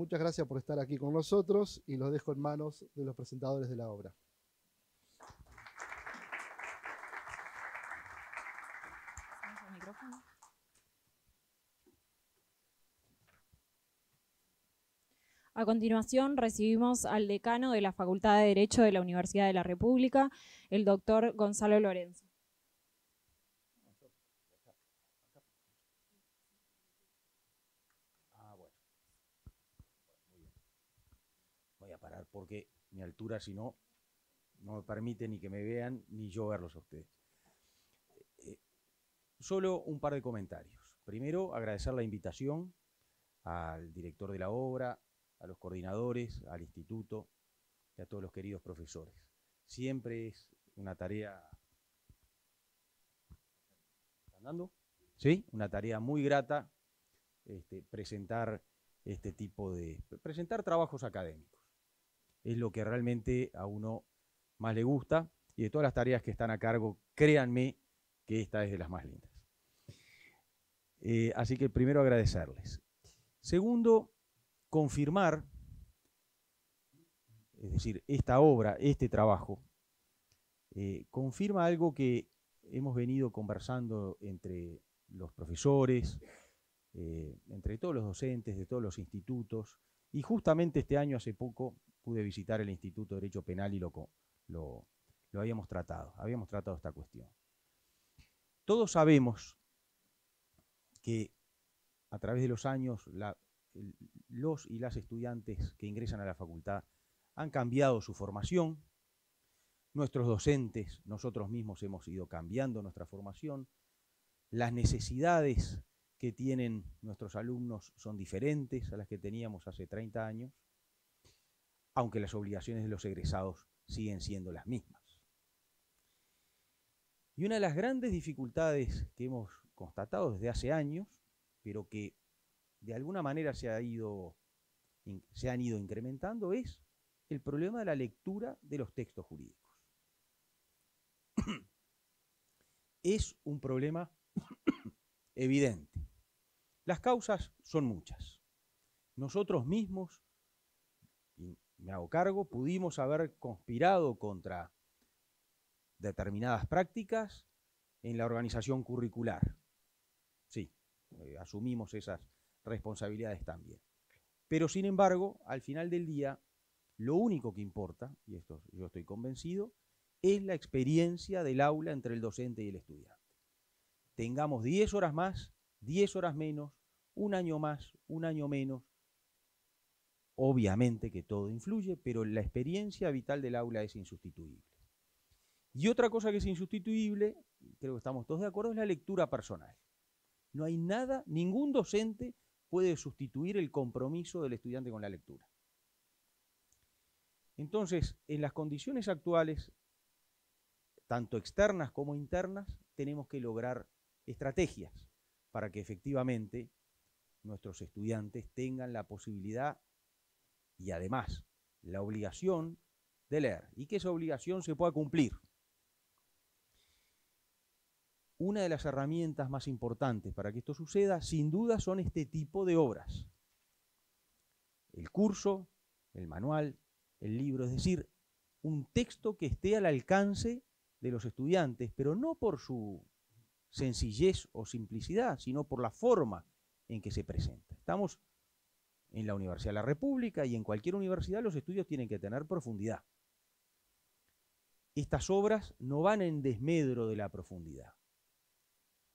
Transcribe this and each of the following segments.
Muchas gracias por estar aquí con nosotros y los dejo en manos de los presentadores de la obra. A continuación recibimos al decano de la Facultad de Derecho de la Universidad de la República, el doctor Gonzalo Lorenzo. Voy a parar porque mi altura, si no, no me permite ni que me vean ni yo verlos a ustedes. Solo un par de comentarios. Primero, agradecer la invitación al director de la obra, a los coordinadores, al instituto y a todos los queridos profesores. Siempre es una tarea... ¿Están dando? ¿Sí? Una tarea muy grata presentar este tipo de... presentar trabajos académicos. Es lo que realmente a uno más le gusta, y de todas las tareas que están a cargo, créanme que esta es de las más lindas. Así que primero agradecerles. Segundo, confirmar, es decir, esta obra, este trabajo, confirma algo que hemos venido conversando entre los profesores, entre todos los docentes de todos los institutos, y justamente este año, hace poco, pude visitar el Instituto de Derecho Penal y lo habíamos tratado esta cuestión. Todos sabemos que a través de los años los y las estudiantes que ingresan a la facultad han cambiado su formación, nuestros docentes, nosotros mismos hemos ido cambiando nuestra formación, las necesidades que tienen nuestros alumnos son diferentes a las que teníamos hace 30 años, aunque las obligaciones de los egresados siguen siendo las mismas. Y una de las grandes dificultades que hemos constatado desde hace años, pero que de alguna manera se han ido incrementando, es el problema de la lectura de los textos jurídicos. Es un problema evidente. Las causas son muchas. Nosotros mismos, y me hago cargo, pudimos haber conspirado contra determinadas prácticas en la organización curricular. Sí, asumimos esas responsabilidades también. Pero sin embargo, al final del día, lo único que importa, y esto yo estoy convencido, es la experiencia del aula entre el docente y el estudiante. Tengamos 10 horas más, 10 horas menos, un año más, un año menos. Obviamente que todo influye, pero la experiencia vital del aula es insustituible. Y otra cosa que es insustituible, creo que estamos todos de acuerdo, es la lectura personal. No hay nada, ningún docente puede sustituir el compromiso del estudiante con la lectura. Entonces, en las condiciones actuales, tanto externas como internas, tenemos que lograr estrategias para que efectivamente nuestros estudiantes tengan la posibilidad y además la obligación de leer y que esa obligación se pueda cumplir. Una de las herramientas más importantes para que esto suceda, sin duda, son este tipo de obras. El curso, el manual, el libro, es decir, un texto que esté al alcance de los estudiantes, pero no por su sencillez o simplicidad, sino por la forma en que se presenta. Estamos en la Universidad de la República y en cualquier universidad los estudios tienen que tener profundidad. Estas obras no van en desmedro de la profundidad,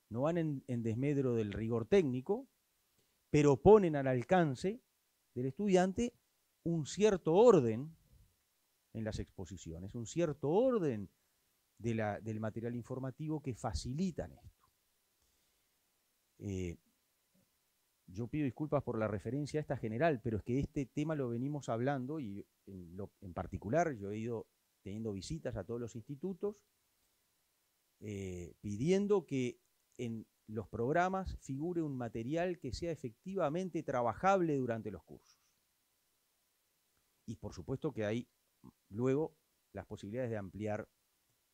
no van en desmedro del rigor técnico, pero ponen al alcance del estudiante un cierto orden en las exposiciones, un cierto orden del material informativo que facilitan esto. Yo pido disculpas por la referencia a esta general, pero es que este tema lo venimos hablando y en particular yo he ido teniendo visitas a todos los institutos pidiendo que en los programas figure un material que sea efectivamente trabajable durante los cursos. Y por supuesto que hay luego las posibilidades de ampliar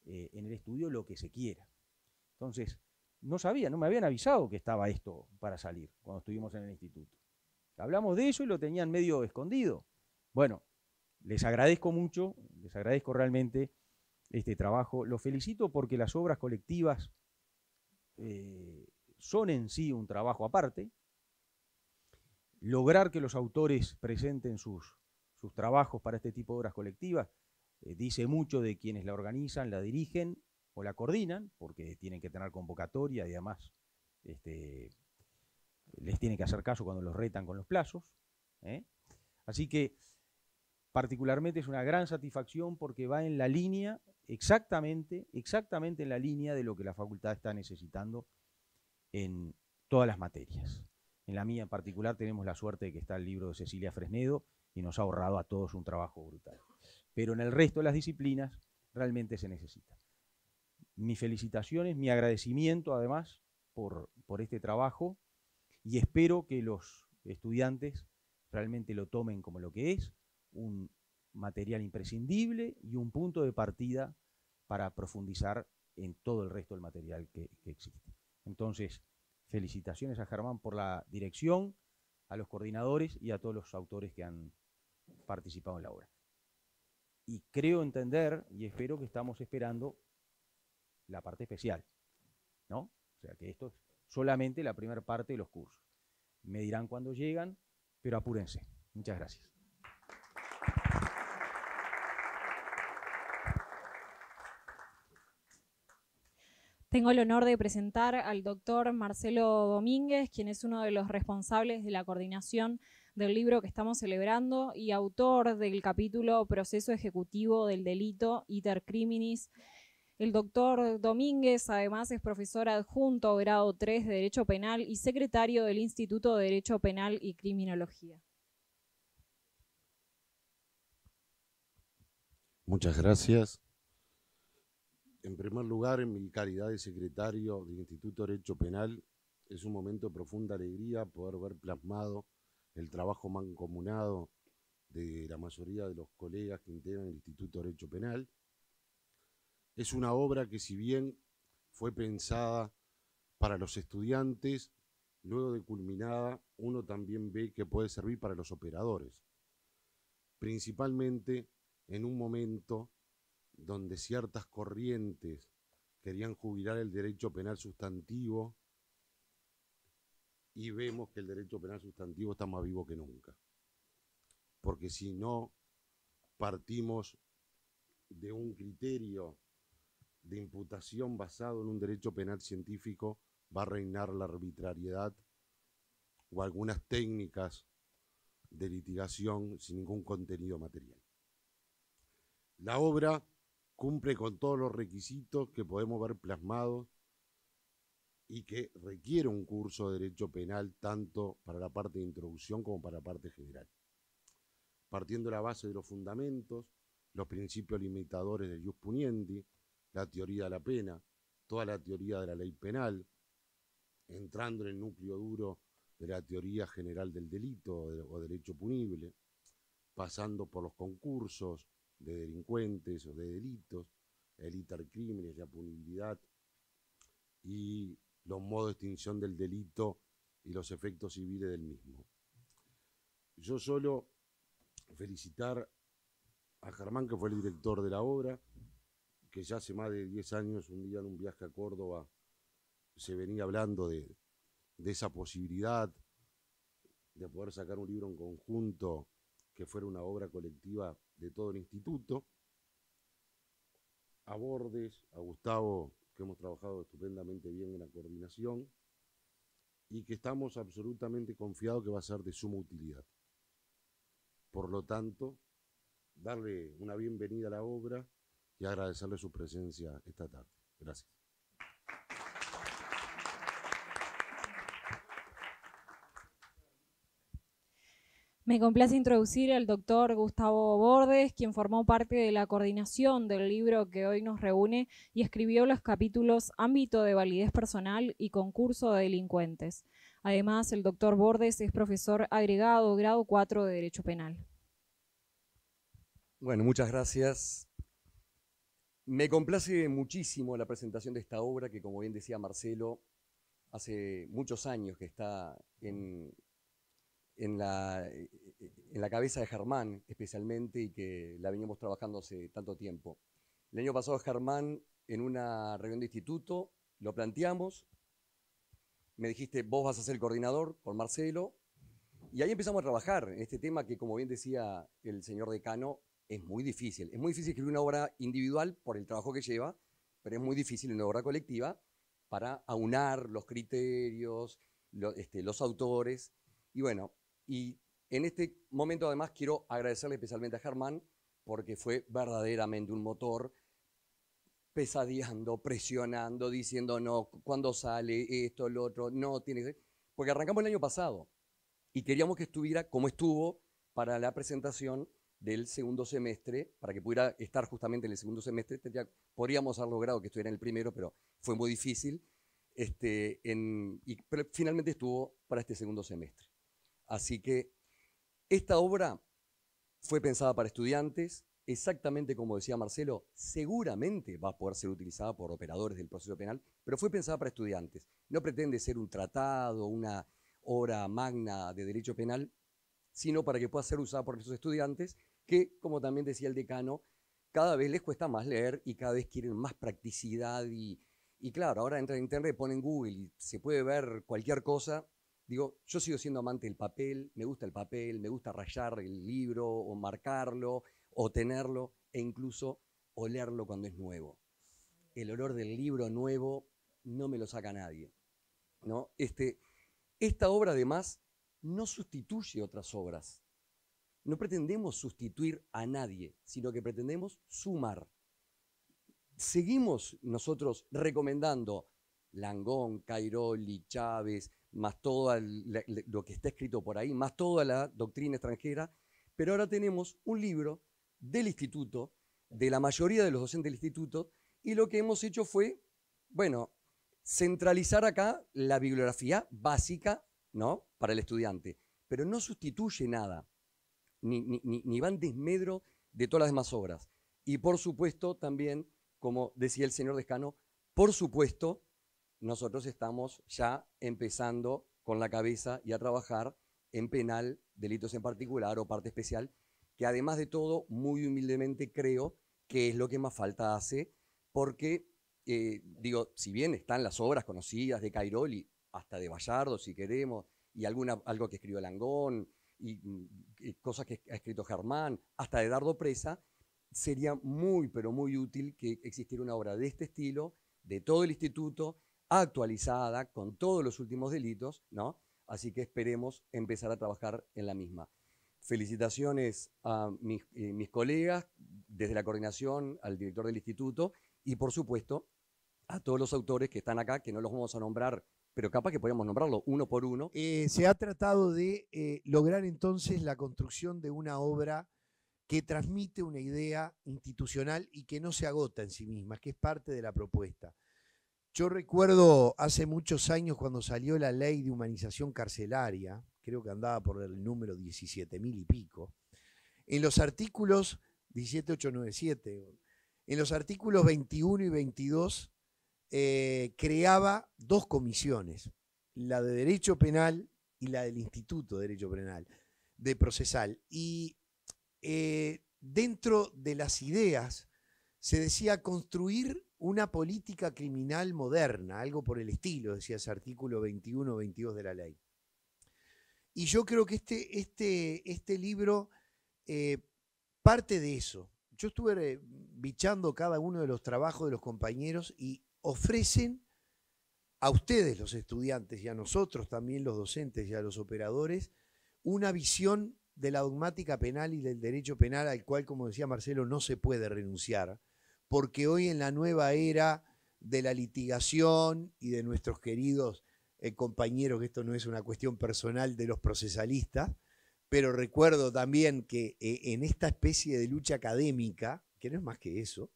en el estudio lo que se quiera. Entonces, no me habían avisado que estaba esto para salir cuando estuvimos en el instituto. Hablamos de eso y lo tenían medio escondido. Bueno, les agradezco mucho, les agradezco realmente este trabajo. Los felicito porque las obras colectivas son en sí un trabajo aparte. Lograr que los autores presenten sus trabajos para este tipo de obras colectivas dice mucho de quienes la organizan, la dirigen o la coordinan, porque tienen que tener convocatoria y además les tienen que hacer caso cuando los retan con los plazos. Así que particularmente es una gran satisfacción porque va en la línea, exactamente en la línea de lo que la facultad está necesitando en todas las materias. En la mía en particular tenemos la suerte de que está el libro de Cecilia Fresnedo y nos ha ahorrado a todos un trabajo brutal. Pero en el resto de las disciplinas realmente se necesita. Mis felicitaciones, mi agradecimiento además por este trabajo y espero que los estudiantes realmente lo tomen como lo que es, un material imprescindible y un punto de partida para profundizar en todo el resto del material que existe. Entonces, felicitaciones a Germán por la dirección, a los coordinadores y a todos los autores que han participado en la obra. Y creo entender y espero que estamos esperando la parte especial, ¿no? O sea que esto es solamente la primera parte de los cursos. Me dirán cuándo llegan, pero apúrense. Muchas gracias. Tengo el honor de presentar al doctor Marcelo Domínguez, quien es uno de los responsables de la coordinación del libro que estamos celebrando y autor del capítulo Proceso Ejecutivo del Delito Iter Criminis. El doctor Domínguez además es profesor adjunto grado 3 de Derecho Penal y secretario del Instituto de Derecho Penal y Criminología. Muchas gracias. En primer lugar, en mi calidad de secretario del Instituto de Derecho Penal, es un momento de profunda alegría poder ver plasmado el trabajo mancomunado de la mayoría de los colegas que integran el Instituto de Derecho Penal. Es una obra que, si bien fue pensada para los estudiantes, luego de culminada, uno también ve que puede servir para los operadores, principalmente en un momento donde ciertas corrientes querían jubilar el derecho penal sustantivo y vemos que el derecho penal sustantivo está más vivo que nunca. Porque si no partimos de un criterio de imputación basado en un derecho penal científico, va a reinar la arbitrariedad o algunas técnicas de litigación sin ningún contenido material. La obra cumple con todos los requisitos que podemos ver plasmados y que requiere un curso de Derecho Penal tanto para la parte de introducción como para la parte general. Partiendo de la base de los fundamentos, los principios limitadores del ius puniendi, la teoría de la pena, toda la teoría de la ley penal, entrando en el núcleo duro de la teoría general del delito o derecho punible, pasando por los concursos de delincuentes o de delitos, el iter criminis, la punibilidad y los modos de extinción del delito y los efectos civiles del mismo. Yo solo felicitar a Germán, que fue el director de la obra, que ya hace más de 10 años, un día en un viaje a Córdoba, se venía hablando de esa posibilidad de poder sacar un libro en conjunto que fuera una obra colectiva de todo el instituto. A Bordes, a Gustavo, que hemos trabajado estupendamente bien en la coordinación y que estamos absolutamente confiados que va a ser de suma utilidad. Por lo tanto, darle una bienvenida a la obra y agradecerle su presencia esta tarde. Gracias. Me complace introducir al doctor Gustavo Bordes, quien formó parte de la coordinación del libro que hoy nos reúne y escribió los capítulos Ámbito de validez personal y Concurso de delincuentes. Además, el doctor Bordes es profesor agregado, grado 4 de Derecho Penal. Bueno, muchas gracias. Me complace muchísimo la presentación de esta obra que, como bien decía Marcelo, hace muchos años que está en en la cabeza de Germán especialmente y que la veníamos trabajando hace tanto tiempo. El año pasado Germán, en una reunión de instituto, lo planteamos, me dijiste, vos vas a ser el coordinador con Marcelo, y ahí empezamos a trabajar en este tema que, como bien decía el señor decano, es muy difícil. Es muy difícil escribir una obra individual por el trabajo que lleva, pero es muy difícil una obra colectiva para aunar los criterios, los autores. Y bueno, y en este momento además quiero agradecerle especialmente a Germán porque fue verdaderamente un motor pesadeando, presionando, diciendo no, ¿cuándo sale esto, lo otro? No, tiene que ser. Porque arrancamos el año pasado y queríamos que estuviera como estuvo para la presentación del segundo semestre, para que pudiera estar justamente en el segundo semestre. Podríamos haber logrado que estuviera en el primero, pero fue muy difícil. Pero finalmente estuvo para este segundo semestre. Así que esta obra fue pensada para estudiantes, exactamente como decía Marcelo, seguramente va a poder ser utilizada por operadores del proceso penal, pero fue pensada para estudiantes. No pretende ser un tratado, una obra magna de derecho penal, sino para que pueda ser usada por esos estudiantes que, como también decía el decano, cada vez les cuesta más leer y cada vez quieren más practicidad y claro, ahora entran en internet, ponen Google y se puede ver cualquier cosa. Digo, yo sigo siendo amante del papel, me gusta rayar el libro o marcarlo o tenerlo e incluso olerlo cuando es nuevo. El olor del libro nuevo no me lo saca nadie, ¿no? Esta obra además no sustituye otras obras. No pretendemos sustituir a nadie, sino que pretendemos sumar. Seguimos nosotros recomendando Langón, Cairoli, Chávez, más todo lo que está escrito por ahí, más toda la doctrina extranjera, pero ahora tenemos un libro del instituto, de la mayoría de los docentes del instituto, y lo que hemos hecho fue, bueno, centralizar acá la bibliografía básica, ¿no?, para el estudiante, pero no sustituye nada, ni va en desmedro de todas las demás obras. Y por supuesto también, como decía el señor decano, por supuesto, nosotros estamos ya empezando con la cabeza y a trabajar en penal, delitos en particular o parte especial, que además de todo, muy humildemente creo que es lo que más falta hace, porque, digo, si bien están las obras conocidas de Cairoli, hasta de Bayardo, si queremos, y algo que escribió Langón, y cosas que ha escrito Germán, hasta de Dardo Presa, sería muy, pero muy útil que existiera una obra de este estilo, de todo el instituto, actualizada, con todos los últimos delitos, ¿no? Así que esperemos empezar a trabajar en la misma. Felicitaciones a mis colegas, desde la coordinación, al director del instituto, y por supuesto a todos los autores que están acá, que no los vamos a nombrar, pero capaz que podríamos nombrarlo uno por uno. Se ha tratado de lograr entonces la construcción de una obra que transmite una idea institucional y que no se agota en sí misma, que es parte de la propuesta. Yo recuerdo hace muchos años cuando salió la ley de humanización carcelaria, creo que andaba por el número 17.000 y pico, en los artículos 17897, en los artículos 21 y 22 creaba dos comisiones, la de Derecho Penal y la del Instituto de Derecho Penal, de Procesal. Y dentro de las ideas se decía construir una política criminal moderna, algo por el estilo, decía ese artículo 21-22 de la ley. Y yo creo que este libro parte de eso. Yo estuve bichando cada uno de los trabajos de los compañeros y ofrecen a ustedes los estudiantes y a nosotros también los docentes y a los operadores una visión de la dogmática penal y del derecho penal al cual, como decía Marcelo, no se puede renunciar, porque hoy en la nueva era de la litigación y de nuestros queridos compañeros, que esto no es una cuestión personal de los procesalistas, pero recuerdo también que en esta especie de lucha académica, que no es más que eso,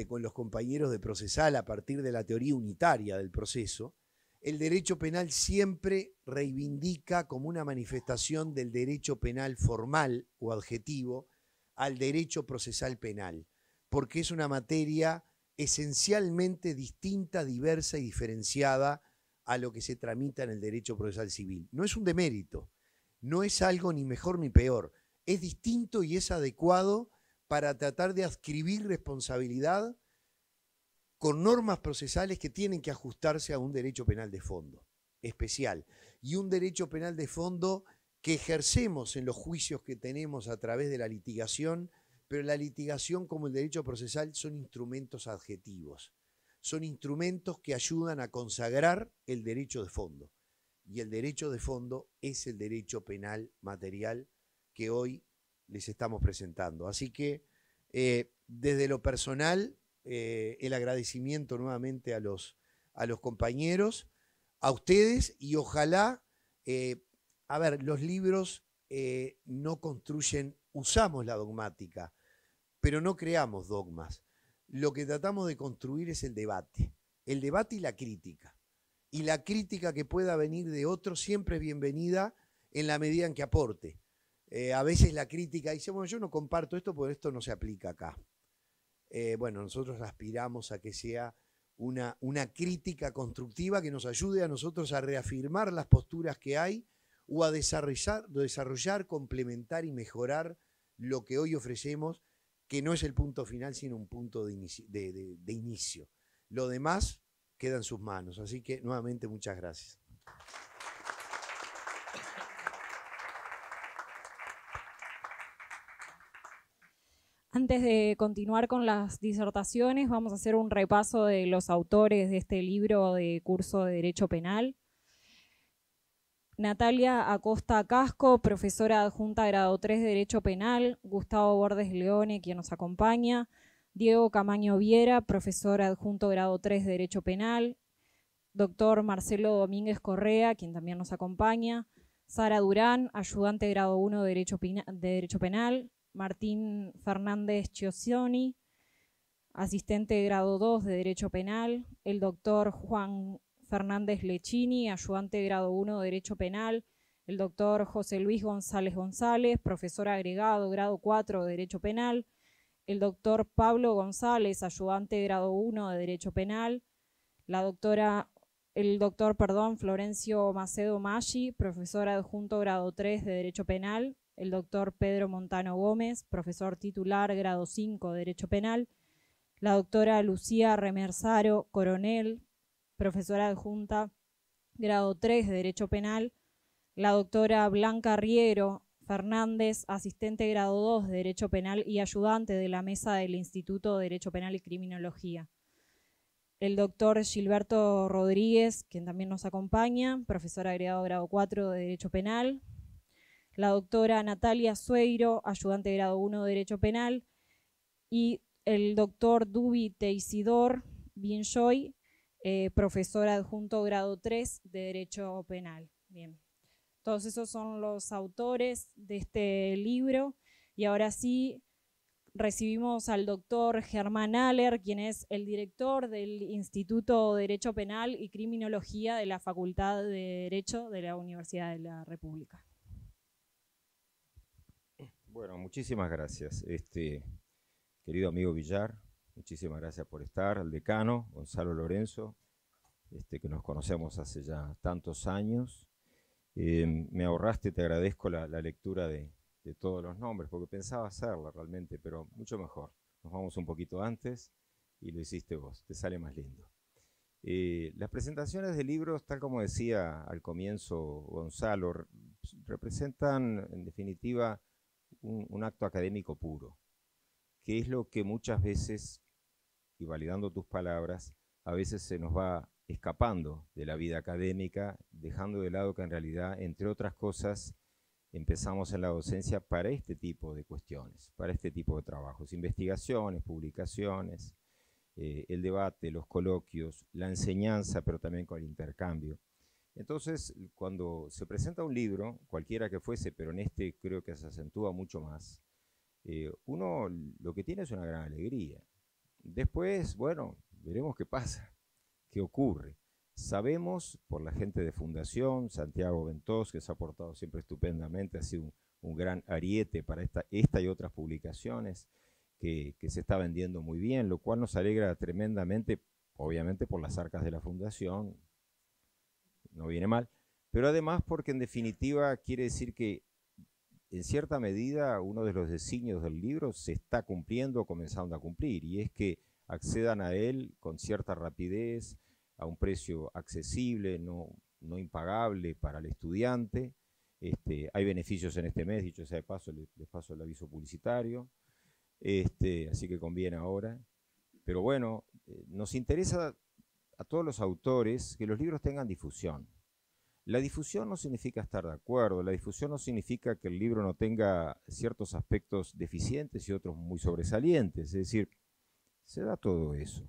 con los compañeros de procesal a partir de la teoría unitaria del proceso, el derecho penal siempre reivindica como una manifestación del derecho penal formal o adjetivo al derecho procesal penal, porque es una materia esencialmente distinta, diversa y diferenciada a lo que se tramita en el derecho procesal civil. No es un demérito, no es algo ni mejor ni peor. Es distinto y es adecuado para tratar de adscribir responsabilidad con normas procesales que tienen que ajustarse a un derecho penal de fondo especial y un derecho penal de fondo que ejercemos en los juicios que tenemos a través de la litigación, pero la litigación como el derecho procesal son instrumentos adjetivos, son instrumentos que ayudan a consagrar el derecho de fondo. Y el derecho de fondo es el derecho penal material que hoy les estamos presentando. Así que desde lo personal, el agradecimiento nuevamente a los compañeros, a ustedes, y ojalá, a ver, los libros no construyen, usamos la dogmática, pero no creamos dogmas. Lo que tratamos de construir es el debate y la crítica. Y la crítica que pueda venir de otros siempre es bienvenida en la medida en que aporte. A veces la crítica dice, bueno, yo no comparto esto porque esto no se aplica acá. Bueno, nosotros aspiramos a que sea una crítica constructiva que nos ayude a nosotros a reafirmar las posturas que hay o a desarrollar, complementar y mejorar lo que hoy ofrecemos, que no es el punto final, sino un punto de inicio. Lo demás queda en sus manos. Así que, nuevamente, muchas gracias. Antes de continuar con las disertaciones, vamos a hacer un repaso de los autores de este libro de curso de Derecho Penal. Natalia Acosta Casco, profesora adjunta grado 3 de Derecho Penal. Gustavo Bordes Leone, quien nos acompaña. Diego Camaño Viera, profesor adjunto grado 3 de Derecho Penal. Doctor Marcelo Domínguez Correa, quien también nos acompaña. Sara Durán, ayudante grado 1 de Derecho Penal. Martín Fernández Chiosioni, asistente de grado 2 de Derecho Penal. El doctor Juan Fernández Lechini, ayudante de grado 1 de Derecho Penal. El doctor José Luis González González, profesor agregado, grado 4 de Derecho Penal. El doctor Pablo González, ayudante de grado 1 de Derecho Penal. El doctor Florencio Macedo Maggi, profesor adjunto grado 3 de Derecho Penal. El doctor Pedro Montano Gómez, profesor titular grado 5 de Derecho Penal. La doctora Lucía Remersaro Coronel, profesora adjunta grado 3 de Derecho Penal. La doctora Blanca Riero Fernández, asistente grado 2 de Derecho Penal y ayudante de la mesa del Instituto de Derecho Penal y Criminología. El doctor Gilberto Rodríguez, quien también nos acompaña, profesor agregado grado 4 de Derecho Penal. La doctora Natalia Sueiro, ayudante de grado 1 de Derecho Penal. Y el doctor Dubi Teisidor Binjoy, profesor adjunto grado 3 de Derecho Penal. Bien. Todos esos son los autores de este libro. Y ahora sí, recibimos al doctor Germán Aller, quien es el director del Instituto de Derecho Penal y Criminología de la Facultad de Derecho de la Universidad de la República. Bueno, muchísimas gracias. Querido amigo Villar, muchísimas gracias por estar. Al decano, Gonzalo Lorenzo, que nos conocemos hace ya tantos años. Me ahorraste, te agradezco la lectura de todos los nombres, porque pensaba hacerla realmente, pero mucho mejor. Nos vamos un poquito antes y lo hiciste vos, te sale más lindo. Las presentaciones de libros, tal como decía al comienzo Gonzalo, representan en definitiva un acto académico puro, que es lo que muchas veces, y validando tus palabras, a veces se nos va escapando de la vida académica, dejando de lado que en realidad, entre otras cosas, empezamos en la docencia para este tipo de cuestiones, para este tipo de trabajos, investigaciones, publicaciones, el debate, los coloquios, la enseñanza, pero también con el intercambio. Entonces, cuando se presenta un libro, cualquiera que fuese, pero en este creo que se acentúa mucho más, uno lo que tiene es una gran alegría. Después, bueno, veremos qué pasa, qué ocurre. Sabemos por la gente de Fundación, Santiago Ventós, que se ha portado siempre estupendamente, ha sido un gran ariete para esta y otras publicaciones, que se está vendiendo muy bien, lo cual nos alegra tremendamente, obviamente por las arcas de la Fundación, no viene mal, pero además porque en definitiva quiere decir que en cierta medida uno de los designios del libro se está cumpliendo o comenzando a cumplir, y es que accedan a él con cierta rapidez, a un precio accesible, no impagable para el estudiante. Hay beneficios en este mes, dicho sea de paso, les paso el aviso publicitario, así que conviene ahora. Pero bueno, nos interesa a todos los autores que los libros tengan difusión. La difusión no significa estar de acuerdo, la difusión no significa que el libro no tenga ciertos aspectos deficientes y otros muy sobresalientes, es decir, se da todo eso.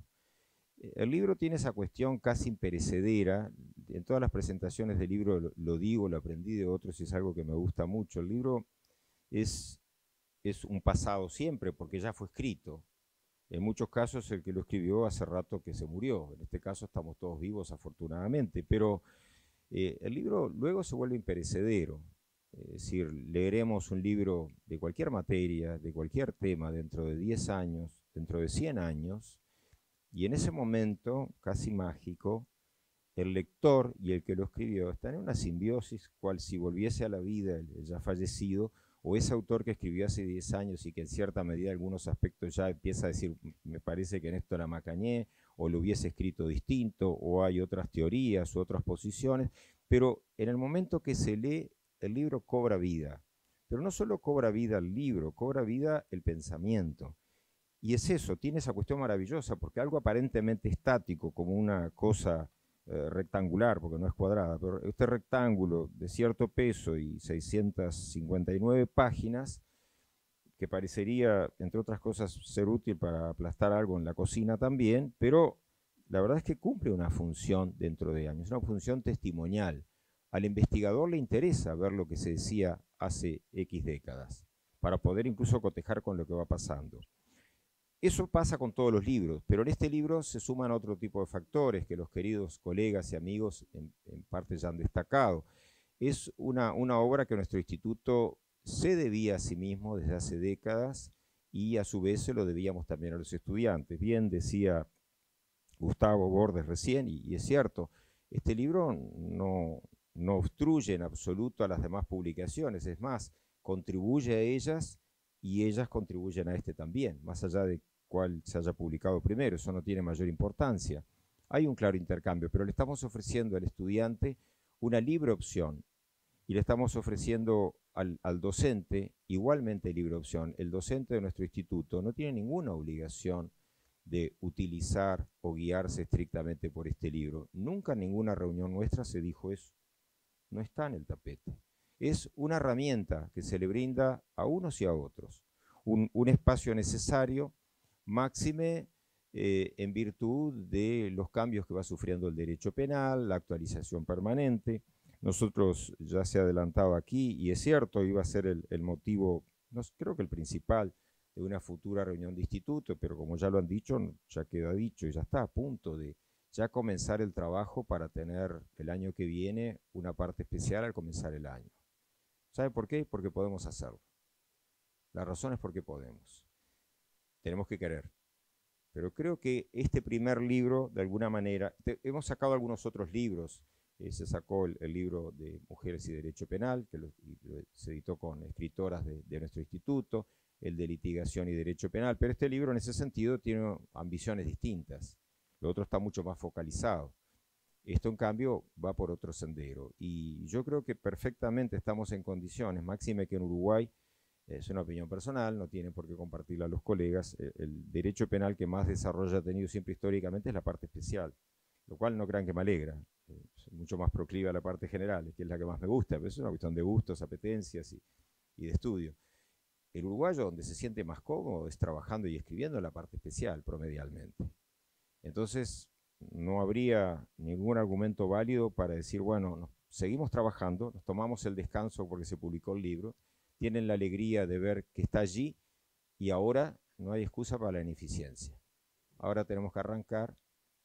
El libro tiene esa cuestión casi imperecedera, en todas las presentaciones del libro lo digo, lo aprendí de otros y es algo que me gusta mucho. El libro es un pasado siempre porque ya fue escrito. En muchos casos el que lo escribió hace rato que se murió, en este caso estamos todos vivos afortunadamente, pero el libro luego se vuelve imperecedero. Es decir, leeremos un libro de cualquier materia, de cualquier tema, dentro de 10 años, dentro de 100 años, y en ese momento, casi mágico, el lector y el que lo escribió están en una simbiosis, cual si volviese a la vida el ya fallecido, o ese autor que escribió hace 10 años y que en cierta medida algunos aspectos ya empieza a decir, me parece que en esto la macañé, o lo hubiese escrito distinto, o hay otras teorías u otras posiciones, pero en el momento que se lee, el libro cobra vida. Pero no solo cobra vida el libro, cobra vida el pensamiento. Y es eso, tiene esa cuestión maravillosa, porque algo aparentemente estático, como una cosa rectangular, porque no es cuadrada, pero este rectángulo de cierto peso y 659 páginas, que parecería, entre otras cosas, ser útil para aplastar algo en la cocina también, pero la verdad es que cumple una función dentro de años, una función testimonial. Al investigador le interesa ver lo que se decía hace X décadas, para poder incluso cotejar con lo que va pasando. Eso pasa con todos los libros, pero en este libro se suman otro tipo de factores que los queridos colegas y amigos en parte ya han destacado. Es una obra que nuestro instituto se debía a sí mismo desde hace décadas y a su vez se lo debíamos también a los estudiantes. Bien decía Gustavo Bordes recién, y es cierto, este libro no obstruye en absoluto a las demás publicaciones, es más, contribuye a ellas y ellas contribuyen a este también, más allá de cuál se haya publicado primero, eso no tiene mayor importancia. Hay un claro intercambio, pero le estamos ofreciendo al estudiante una libre opción y le estamos ofreciendo al docente igualmente libre opción. El docente de nuestro instituto no tiene ninguna obligación de utilizar o guiarse estrictamente por este libro. Nunca en ninguna reunión nuestra se dijo eso. No está en el tapete. Es una herramienta que se le brinda a unos y a otros. Un espacio necesario, máxime en virtud de los cambios que va sufriendo el derecho penal, la actualización permanente. Nosotros, ya se ha adelantado aquí, y es cierto, iba a ser el motivo, creo que el principal, de una futura reunión de instituto, pero como ya lo han dicho, ya queda dicho y ya está a punto de ya comenzar el trabajo para tener el año que viene una parte especial al comenzar el año. ¿Sabe por qué? Porque podemos hacerlo. La razón es porque podemos. Tenemos que querer. Pero creo que este primer libro, de alguna manera, hemos sacado algunos otros libros. Se sacó el libro de Mujeres y Derecho Penal, que se editó con escritoras de nuestro instituto, el de Litigación y Derecho Penal, pero este libro en ese sentido tiene ambiciones distintas. Lo otro está mucho más focalizado. Esto, en cambio, va por otro sendero. Y yo creo que perfectamente estamos en condiciones, máxime que en Uruguay, es una opinión personal, no tienen por qué compartirla los colegas, el derecho penal que más desarrollo ha tenido siempre históricamente es la parte especial, lo cual no crean que me alegra. Soy mucho más proclive a la parte general, que es la que más me gusta, pero es una cuestión de gustos, apetencias y de estudio. El uruguayo donde se siente más cómodo es trabajando y escribiendo la parte especial promedialmente. Entonces, no habría ningún argumento válido para decir, bueno, seguimos trabajando, nos tomamos el descanso porque se publicó el libro, tienen la alegría de ver que está allí y ahora no hay excusa para la ineficiencia. Ahora tenemos que arrancar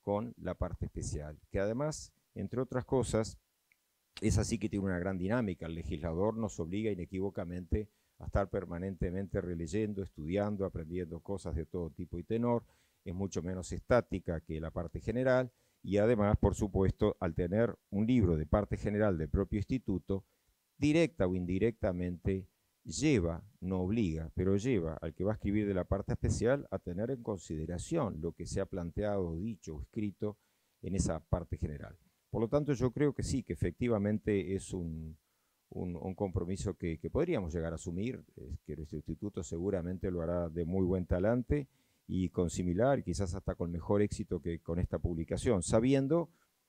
con la parte especial, que además, entre otras cosas, es así que tiene una gran dinámica. El legislador nos obliga inequívocamente a estar permanentemente releyendo, estudiando, aprendiendo cosas de todo tipo y tenor. Es mucho menos estática que la parte general y además, por supuesto, al tener un libro de parte general del propio instituto, directa o indirectamente lleva, no obliga, pero lleva al que va a escribir de la parte especial a tener en consideración lo que se ha planteado, dicho o escrito en esa parte general. Por lo tanto, yo creo que sí, que efectivamente es un compromiso que podríamos llegar a asumir, que nuestro instituto seguramente lo hará de muy buen talante y con similar, quizás hasta con mejor éxito que con esta publicación, sabiendo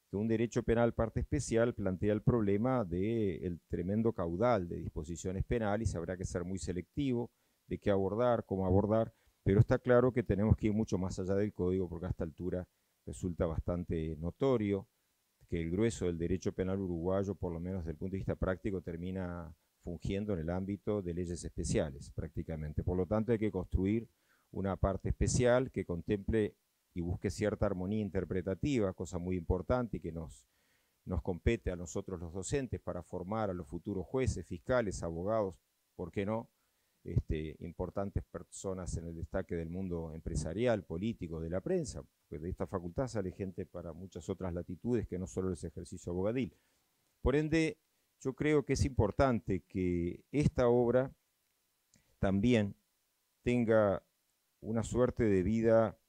que un derecho penal parte especial plantea el problema del tremendo caudal de disposiciones penales y habrá que ser muy selectivo de qué abordar, cómo abordar, pero está claro que tenemos que ir mucho más allá del código porque a esta altura resulta bastante notorio que el grueso del derecho penal uruguayo, por lo menos desde el punto de vista práctico, termina fungiendo en el ámbito de leyes especiales prácticamente. Por lo tanto, hay que construir una parte especial que contemple y busque cierta armonía interpretativa, cosa muy importante y que nos compete a nosotros los docentes para formar a los futuros jueces, fiscales, abogados, ¿por qué no? Importantes personas en el destaque del mundo empresarial, político, de la prensa, porque de esta facultad sale gente para muchas otras latitudes que no solo ese ejercicio abogadil. Por ende, yo creo que es importante que esta obra también tenga una suerte de vida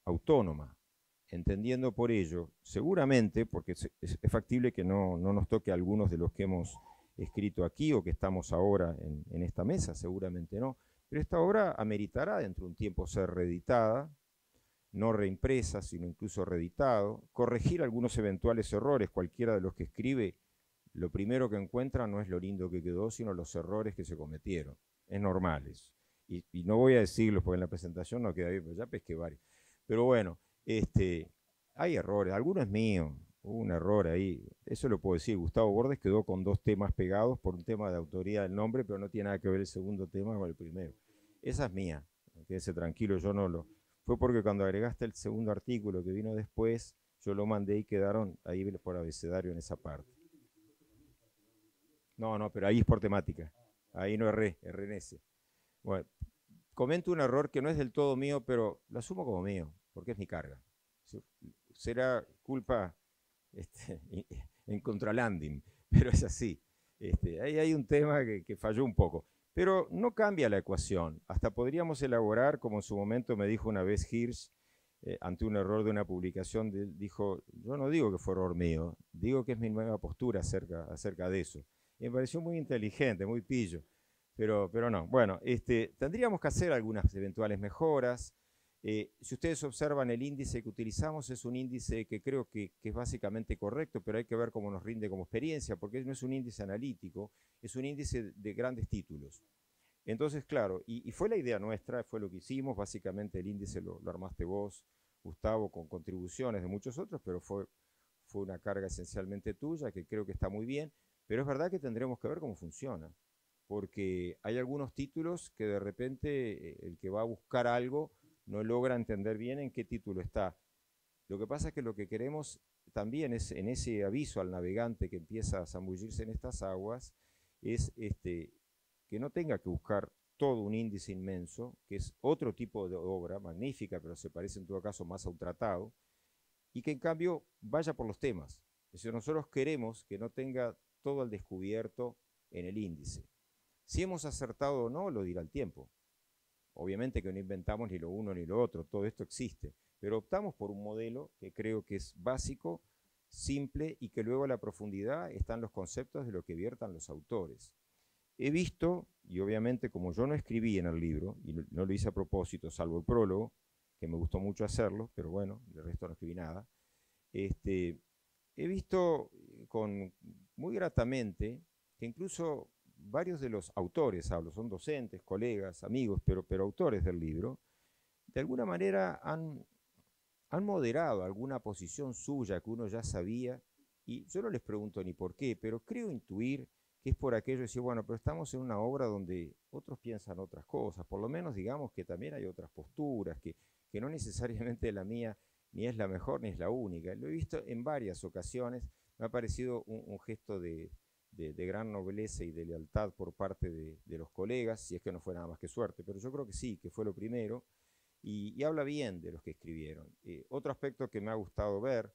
autónoma, entendiendo por ello, seguramente, porque es factible que no nos toque a algunos de los que hemos escrito aquí o que estamos ahora en esta mesa, seguramente no, pero esta obra ameritará dentro de un tiempo ser reeditada, no reimpresa, sino incluso reeditado, corregir algunos eventuales errores, cualquiera de los que escribe, lo primero que encuentra no es lo lindo que quedó, sino los errores que se cometieron, es normal eso. Y no voy a decirlo porque en la presentación no queda bien, pero ya pesqué varios. Pero bueno, hay errores, alguno es mío, hubo un error ahí, eso lo puedo decir. Gustavo Bordes quedó con 2 temas pegados por un tema de autoría del nombre, pero no tiene nada que ver el segundo tema con el primero. Esa es mía, quédese tranquilo, yo no lo... Fue porque cuando agregaste el segundo artículo que vino después, yo lo mandé y quedaron ahí por abecedario en esa parte. No, pero ahí es por temática, ahí no erré en ese. Bueno, comento un error que no es del todo mío, pero lo asumo como mío, porque es mi carga. Será culpa en contralanding, pero es así. Ahí hay un tema que falló un poco, pero no cambia la ecuación. Hasta podríamos elaborar, como en su momento me dijo una vez Hirsch, ante un error de una publicación, dijo, yo no digo que fue error mío, digo que es mi nueva postura acerca de eso. Y me pareció muy inteligente, muy pillo. Pero no, bueno, tendríamos que hacer algunas eventuales mejoras. Si ustedes observan el índice que utilizamos, es un índice que creo que es básicamente correcto, pero hay que ver cómo nos rinde como experiencia, porque no es un índice analítico, es un índice de grandes títulos. Entonces, claro, y fue la idea nuestra, fue lo que hicimos, básicamente el índice lo armaste vos, Gustavo, con contribuciones de muchos otros, pero fue una carga esencialmente tuya, que creo que está muy bien, pero es verdad que tendremos que ver cómo funciona. Porque hay algunos títulos que de repente el que va a buscar algo no logra entender bien en qué título está. Lo que pasa es que lo que queremos también es, en ese aviso al navegante que empieza a zambullirse en estas aguas, es que no tenga que buscar todo un índice inmenso, que es otro tipo de obra, magnífica, pero se parece en todo caso más a un tratado, y que en cambio vaya por los temas. Es decir, nosotros queremos que no tenga todo al descubierto en el índice. Si hemos acertado o no, lo dirá el tiempo. Obviamente que no inventamos ni lo uno ni lo otro, todo esto existe, pero optamos por un modelo que creo que es básico, simple y que luego a la profundidad están los conceptos de lo que viertan los autores. He visto, y obviamente como yo no escribí en el libro, y no lo hice a propósito, salvo el prólogo, que me gustó mucho hacerlo, pero bueno, del resto no escribí nada, he visto muy gratamente que incluso varios de los autores, son docentes, colegas, amigos, pero autores del libro, de alguna manera han moderado alguna posición suya que uno ya sabía, y yo no les pregunto ni por qué, pero creo intuir que es por aquello de decir, bueno, pero estamos en una obra donde otros piensan otras cosas, por lo menos digamos que también hay otras posturas, que no necesariamente la mía ni es la mejor ni es la única. Lo he visto en varias ocasiones, me ha parecido un gesto de gran nobleza y de lealtad por parte de los colegas, si es que no fue nada más que suerte, pero yo creo que sí, que fue lo primero, y habla bien de los que escribieron. Otro aspecto que me ha gustado ver,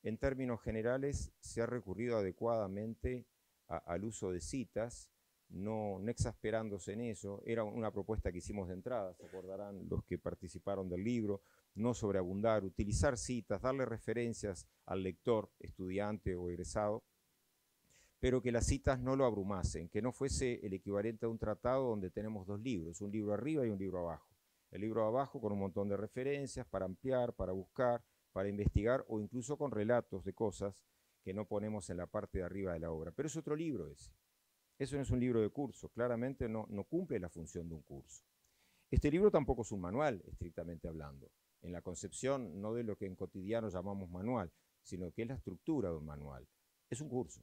en términos generales, se ha recurrido adecuadamente al uso de citas, no exasperándose en eso. Era una propuesta que hicimos de entrada, se acordarán los que participaron del libro, no sobreabundar, utilizar citas, darle referencias al lector, estudiante o egresado, pero que las citas no lo abrumasen, que no fuese el equivalente a un tratado donde tenemos dos libros, un libro arriba y un libro abajo. El libro abajo con un montón de referencias para ampliar, para buscar, para investigar, o incluso con relatos de cosas que no ponemos en la parte de arriba de la obra. Pero es otro libro ese. Eso no es un libro de curso, claramente no cumple la función de un curso. Este libro tampoco es un manual, estrictamente hablando, en la concepción no de lo que en cotidiano llamamos manual, sino que es la estructura de un manual. Es un curso,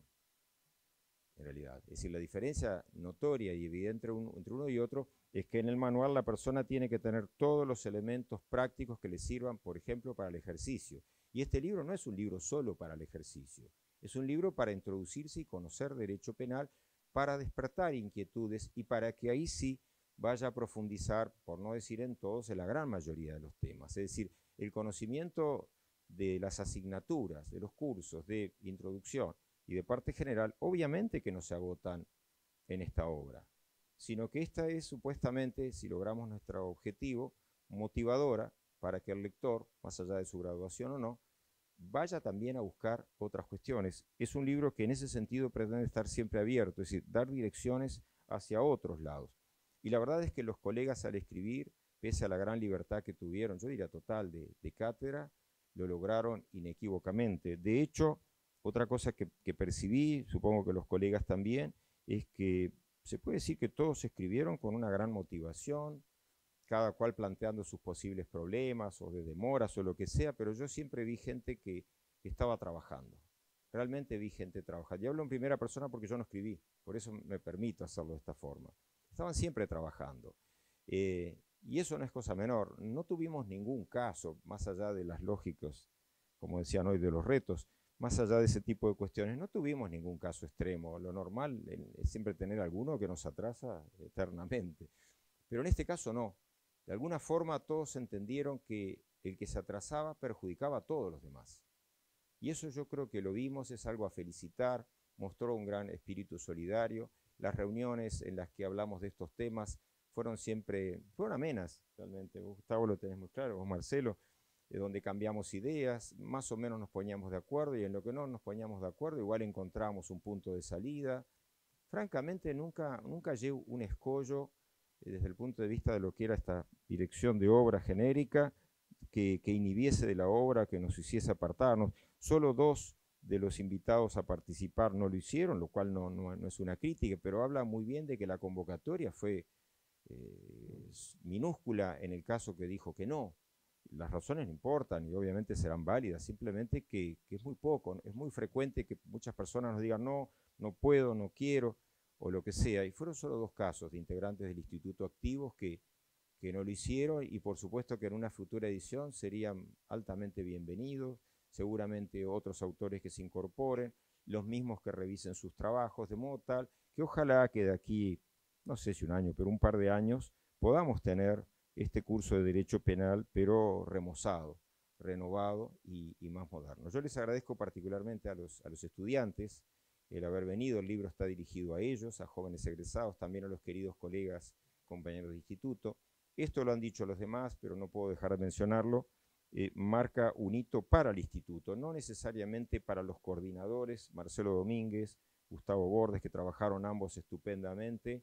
en realidad. Es decir, la diferencia notoria y evidente entre uno y otro es que en el manual la persona tiene que tener todos los elementos prácticos que le sirvan, por ejemplo, para el ejercicio. Y este libro no es un libro solo para el ejercicio, es un libro para introducirse y conocer derecho penal, para despertar inquietudes y para que ahí sí vaya a profundizar, por no decir en todos, en la gran mayoría de los temas. Es decir, el conocimiento de las asignaturas, de los cursos de introducción y de parte general, obviamente que no se agotan en esta obra, sino que esta es supuestamente, si logramos nuestro objetivo, motivadora para que el lector, más allá de su graduación o no, vaya también a buscar otras cuestiones. Es un libro que en ese sentido pretende estar siempre abierto, es decir, dar direcciones hacia otros lados. Y la verdad es que los colegas al escribir, pese a la gran libertad que tuvieron, yo diría total, de cátedra, lo lograron inequívocamente. De hecho, otra cosa que percibí, supongo que los colegas también, es que se puede decir que todos escribieron con una gran motivación, cada cual planteando sus posibles problemas o de demoras o lo que sea, pero yo siempre vi gente que estaba trabajando. Realmente vi gente trabajar. Y hablo en primera persona porque yo no escribí, por eso me permito hacerlo de esta forma. Estaban siempre trabajando. Y eso no es cosa menor. No tuvimos ningún caso, más allá de las lógicas, como decían hoy, de los retos, más allá de ese tipo de cuestiones, no tuvimos ningún caso extremo. Lo normal es siempre tener alguno que nos atrasa eternamente. Pero en este caso no. De alguna forma todos entendieron que el que se atrasaba perjudicaba a todos los demás. Y eso yo creo que lo vimos, es algo a felicitar, mostró un gran espíritu solidario. Las reuniones en las que hablamos de estos temas fueron amenas, realmente. Vos, Gustavo, lo tenés muy claro, vos, Marcelo, donde cambiamos ideas, más o menos nos poníamos de acuerdo, y en lo que no nos poníamos de acuerdo, igual encontramos un punto de salida. Francamente, nunca llegó un escollo desde el punto de vista de lo que era esta dirección de obra genérica, que inhibiese de la obra, que nos hiciese apartarnos. Solo 2 de los invitados a participar no lo hicieron, lo cual no es una crítica, pero habla muy bien de que la convocatoria fue minúscula en el caso que dijo que no. Las razones no importan y obviamente serán válidas, simplemente que es muy poco, es muy frecuente que muchas personas nos digan no puedo, no quiero, o lo que sea, y fueron solo 2 casos de integrantes del Instituto activos que no lo hicieron, y por supuesto que en una futura edición serían altamente bienvenidos, seguramente otros autores que se incorporen, los mismos que revisen sus trabajos, de modo tal que ojalá que de aquí, no sé si un año, pero un par de años, podamos tener este curso de Derecho Penal, pero remozado, renovado y más moderno. Yo les agradezco particularmente a los estudiantes el haber venido. El libro está dirigido a ellos, a jóvenes egresados, también a los queridos colegas, compañeros de instituto. Esto lo han dicho los demás, pero no puedo dejar de mencionarlo. Marca un hito para el instituto, no necesariamente para los coordinadores, Marcelo Domínguez, Gustavo Bordes, que trabajaron ambos estupendamente,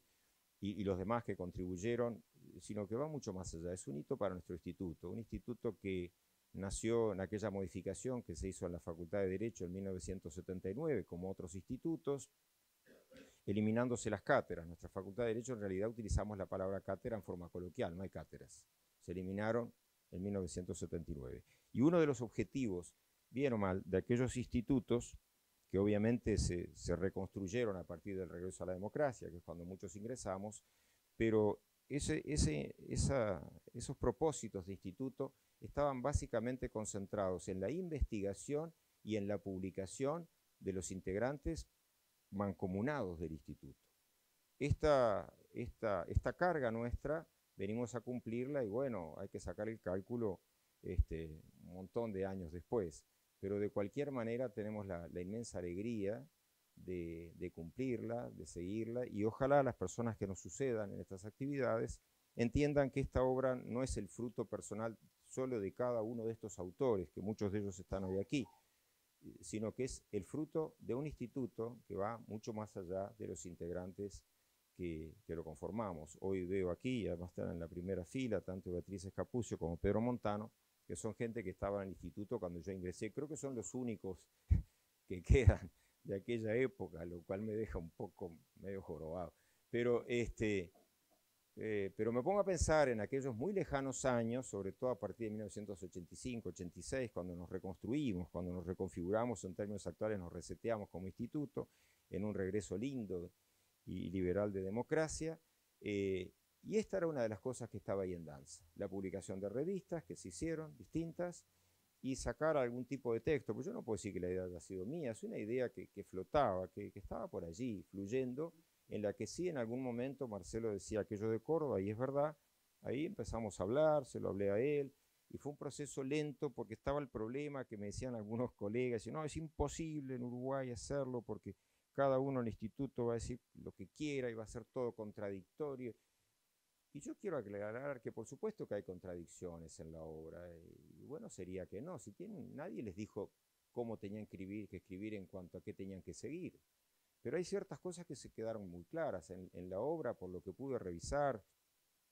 y los demás que contribuyeron, sino que va mucho más allá. Es un hito para nuestro instituto, un instituto que nació en aquella modificación que se hizo en la Facultad de Derecho en 1979, como otros institutos, eliminándose las cátedras. Nuestra Facultad de Derecho en realidad utilizamos la palabra cátedra en forma coloquial, no hay cátedras. Se eliminaron en 1979. Y uno de los objetivos, bien o mal, de aquellos institutos que obviamente se reconstruyeron a partir del regreso a la democracia, que es cuando muchos ingresamos, pero esos propósitos de instituto estaban básicamente concentrados en la investigación y en la publicación de los integrantes mancomunados del instituto. Esta carga nuestra venimos a cumplirla y bueno, hay que sacar el cálculo un montón de años después. Pero de cualquier manera tenemos la inmensa alegría de cumplirla, de seguirla, y ojalá las personas que nos sucedan en estas actividades entiendan que esta obra no es el fruto personal solo de cada uno de estos autores, que muchos de ellos están hoy aquí, sino que es el fruto de un instituto que va mucho más allá de los integrantes que lo conformamos. Hoy veo aquí, y además están en la primera fila, tanto Beatriz Escapucio como Pedro Montano, que son gente que estaba en el instituto cuando yo ingresé. Creo que son los únicos que quedan de aquella época, lo cual me deja un poco medio jorobado. Pero me pongo a pensar en aquellos muy lejanos años, sobre todo a partir de 1985, 86, cuando nos reconstruimos, cuando nos reconfiguramos, en términos actuales nos reseteamos como instituto, en un regreso lindo y liberal de democracia, y esta era una de las cosas que estaba ahí en danza. La publicación de revistas que se hicieron, distintas, y sacar algún tipo de texto, pues yo no puedo decir que la idea haya sido mía, es una idea que flotaba, que estaba por allí, fluyendo, en la que sí en algún momento Marcelo decía aquello de Córdoba, y es verdad, ahí empezamos a hablar, se lo hablé a él, y fue un proceso lento porque estaba el problema que me decían algunos colegas, y no, es imposible en Uruguay hacerlo porque cada uno en el instituto va a decir lo que quiera y va a ser todo contradictorio. Y yo quiero aclarar que por supuesto que hay contradicciones en la obra, y bueno sería que no, nadie les dijo cómo tenían que escribir en cuanto a qué tenían que seguir. Pero hay ciertas cosas que se quedaron muy claras en la obra, por lo que pude revisar,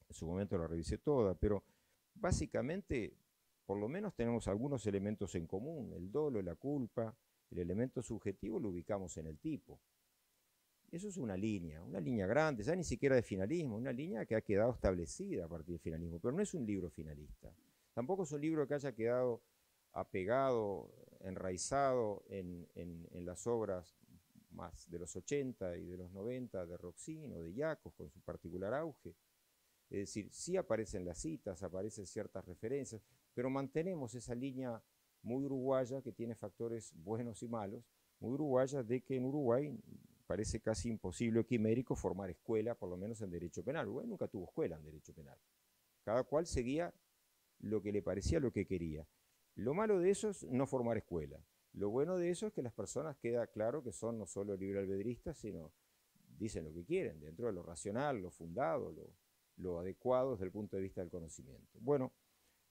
en su momento la revisé toda, pero básicamente por lo menos tenemos algunos elementos en común, el dolo, la culpa, el elemento subjetivo lo ubicamos en el tipo. Eso es una línea grande, ya ni siquiera de finalismo, una línea que ha quedado establecida a partir del finalismo, pero no es un libro finalista. Tampoco es un libro que haya quedado apegado, enraizado en las obras más de los 80 y de los 90 de Roxin o de Iacos, con su particular auge. Es decir, sí aparecen las citas, aparecen ciertas referencias, pero mantenemos esa línea muy uruguaya que tiene factores buenos y malos, muy uruguaya de que en Uruguay parece casi imposible o quimérico formar escuela, por lo menos en derecho penal. Uruguay nunca tuvo escuela en derecho penal. Cada cual seguía lo que le parecía, lo que quería. Lo malo de eso es no formar escuela. Lo bueno de eso es que las personas queda claro que son no solo libre albedristas, sino dicen lo que quieren, dentro de lo racional, lo fundado, lo adecuado desde el punto de vista del conocimiento. Bueno,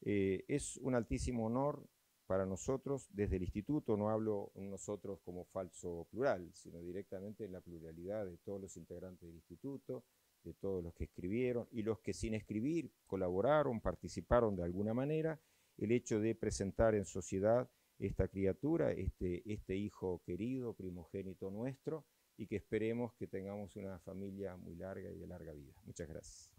es un altísimo honor para nosotros, desde el instituto, no hablo nosotros como falso plural, sino directamente en la pluralidad de todos los integrantes del instituto, de todos los que escribieron y los que sin escribir colaboraron, participaron de alguna manera, el hecho de presentar en sociedad esta criatura, este hijo querido, primogénito nuestro, y que esperemos que tengamos una familia muy larga y de larga vida. Muchas gracias.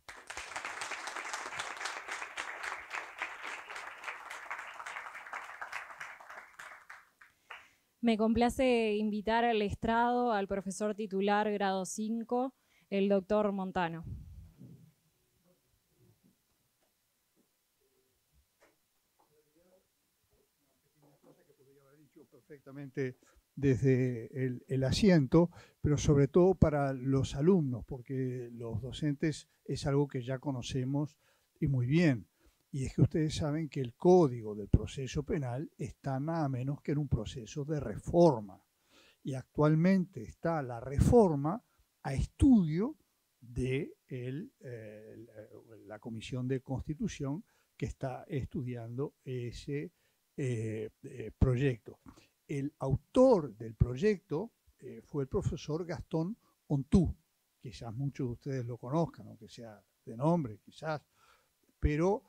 Me complace invitar al estrado al profesor titular grado 5, el doctor Montano. Perfectamente desde el asiento, pero sobre todo para los alumnos, porque los docentes es algo que ya conocemos y muy bien. Y es que ustedes saben que el Código del Proceso Penal está nada menos que en un proceso de reforma. Y actualmente está la reforma a estudio de la Comisión de Constitución que está estudiando ese proyecto. El autor del proyecto fue el profesor Gastón Ontú. Quizás muchos de ustedes lo conozcan, aunque sea de nombre, quizás, pero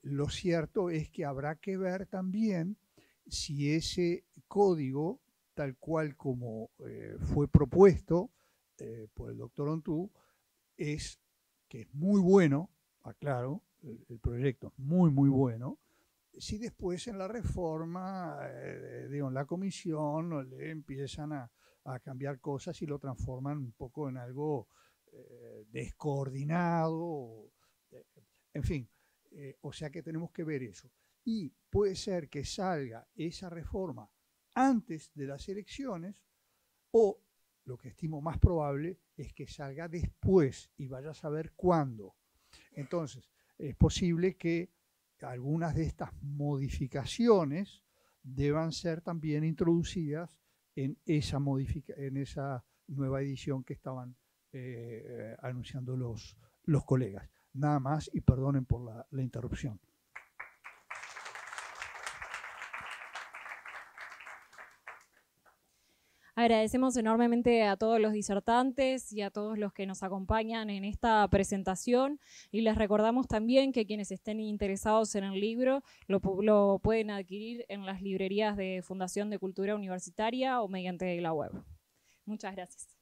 lo cierto es que habrá que ver también si ese código, tal cual como fue propuesto por el doctor Ontú, que es muy bueno, aclaro, el proyecto es muy, muy bueno, si después en la reforma, en la comisión, le empiezan a cambiar cosas y lo transforman un poco en algo descoordinado, en fin. O sea que tenemos que ver eso. Y puede ser que salga esa reforma antes de las elecciones o, lo que estimo más probable, es que salga después y vaya a saber cuándo. Entonces, es posible que algunas de estas modificaciones deban ser también introducidas en esa nueva edición que estaban anunciando los colegas. Nada más, y perdonen por la interrupción. Agradecemos enormemente a todos los disertantes y a todos los que nos acompañan en esta presentación, y les recordamos también que quienes estén interesados en el libro lo pueden adquirir en las librerías de Fundación de Cultura Universitaria o mediante la web. Muchas gracias.